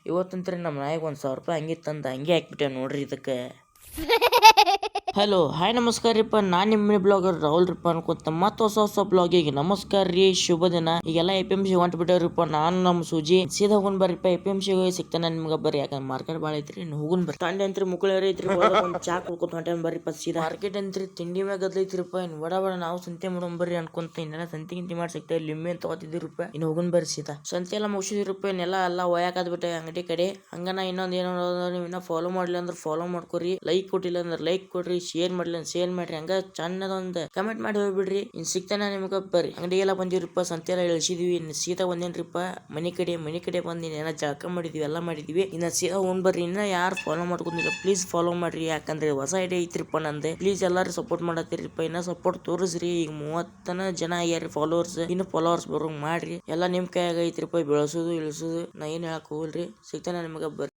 ಇವತ್ತಂತ್ರಿ ನಮ್ಮ ನಾಯಿಗೆ 1,000 ರೂಪಾಯಿ ಹಂಗೆ ತಂದು ಹಂಗೆ ಹಾಕ್ಬಿಟ್ಟೆ ನೋಡ್ರಿ ಇದಕ್ಕೆ. ಹಲೋ ಹಾಯ್ ನಮಸ್ಕಾರ ರೀಪ್ಪ, ನಾನು ನಿಮ್ಮ ಬ್ಲಾಗರ್ ರಾಹುಲ್ ರೀಪ್ಪ ಅನ್ಕೊಂತ ಮತ್ತೆ ಹೊಸ ಬ್ಲಾಗಿಗೆ ನಮಸ್ಕಾರ ರೀ, ಶುಭ ದಿನ. ಈಗೆಲ್ಲ APMC ಹೊಂಟ್ ಬಿಟ್ಟವ್ರಿಪ್ಪ. ನಾನು ನಮ್ಮ ಸೂಜಿ ಸೀದಾ ಹೋಗೋಣ ಬರ್ರಿಪ್ಪ. APMC ಸಿಗ್ತಾನೆ ನಿಮ್ಗೆ ಬರ್ರಿ, ಯಾಕಂದ್ರೆ ಮಾರ್ಕೆಟ್ ಭಾಳ ಐತ್ರಿ. ಹೋಗೋಣ ಬರ್ರಿ. ತಂಡೆ ಅಂತ್ರಿ ಮುಕ್ಕಳೇರಿ ಐತ್ರಿ, ಒಂದು ಚಾ ಕುಡ್ಕೊತ ಹೊಂಟೇನ್ ಬರ್ರಿಪ್ಪ ಸೀದಾ. ಮಾರ್ಕೆಟ್ ಅಂತ್ರಿ ತಿಂಡಿ ಮ್ಯಾಗ ಗದ್ಲೈತ್ರಿಪ್ಪ. ಇನ್ನು ಬಡ ನಾವು ಸಂತೆ ಮಾಡೋಣ ಬರ್ರಿ ಅನ್ಕೊಂತ ಇನ್ನೆಲ್ಲ ಸಂತಿ ಗಿಂತಿ ಮಾಡಿ ಸಿಗ್ತಾ ಲಿಮ್ಮೆ ಅಂತ ತಗೋತಿದ್ದಿರಪ್ಪ. ಇನ್ನು ಹೋಗೋಣ ಬರ್ರಿ ಸೀದಾ. ಸಂತೆ ಎಲ್ಲ ಮುಗಿಸಿದಿರಪ್ಪ. ಇನ್ನೆಲ್ಲ ಒಯ್ಯಾಕದ್ಬಿಟ್ಟೆ ಅಂಗಡಿ ಕಡೆ. ಹಂಗನ ಇನ್ನೊಂದು ಏನೋ ನೀವು ಇನ್ನೂ ಫಾಲೋ ಮಾಡ್ಲಿ ಅಂದ್ರೆ ಫಾಲೋ ಮಾಡ್ಕೊರಿ, ಲೈಕ್ ಕೊಟ್ಟಿಲ್ಲ ಅಂದ್ರೆ ಲೈಕ್ ಕೊಡ್ರಿ, ಶೇರ್ ಮಾಡ್ಲಿ ಅಂದ್ರೆ ಶೇರ್ ಮಾಡ್ರಿ, ಹಂಗ ಚನ್ನದೊಂದು ಕಮೆಂಟ್ ಮಾಡಿ ಹೋಗ್ಬಿಡ್ರಿ. ಇನ್ ಸಿಗ್ತಾನೆ ನಿಮ್ಗೆ ಬರ್ರಿ. ಅಂಗಡಿ ಎಲ್ಲ ಬಂದಿವ್ರಿಪ್ಪ, ಸಂತೆ ಎಲ್ಲ ಇಳಿಸಿದ್ವಿ. ಇನ್ನು ಸೀದಾ ಬಂದೇನ್ರಿಪ್ಪ ಮನಿ ಕಡೆ ಬಂದು ಎಲ್ಲ ಜಳಕ ಮಾಡಿದ್ವಿ, ಎಲ್ಲ ಮಾಡಿದ್ವಿ. ಇನ್ನ ಸೀದಾ ಹೋಗ್ ಬರ್ರಿ. ಇನ್ನ ಯಾರು ಫಾಲೋ ಮಾಡ್ಕೊಂಡಿಲ್ಲ ಪ್ಲೀಸ್ ಫಾಲೋ ಮಾಡ್ರಿ, ಯಾಕಂದ್ರೆ ಹೊಸ ಐಡಿಯಾ ಐತ್ರಿಪ್ಪ ನಂದೆ. ಪ್ಲೀಸ್ ಎಲ್ಲಾರು ಸಪೋರ್ಟ್ ಮಾಡತ್ತಿರಿಪ್ಪ. ಇನ್ನ ಸಪೋರ್ಟ್ ತೋರಿಸ್ರಿ. ಈಗ 30 ಜನ ಆಗ್ಯಾರಿ ಫಾಲೋವರ್ಸ್. ಇನ್ನು ಫಾಲೋವರ್ಸ್ ಬರೋಂಗ್ ಮಾಡ್ರಿ. ಎಲ್ಲ ನಿಮ್ ಕೈಯಾಗ ಐತ್ರಿಪ್ಪ, ಬೆಳೆಸೋದು ಇಳಿಸೋದು. ನಾ ಏನ್ ಹೇಳಕ್ ಹೋಗಲ್ರಿ. ಸಿಗ್ತಾನೆ ನಿಮ್ಗೆ ಬರ್ರಿ.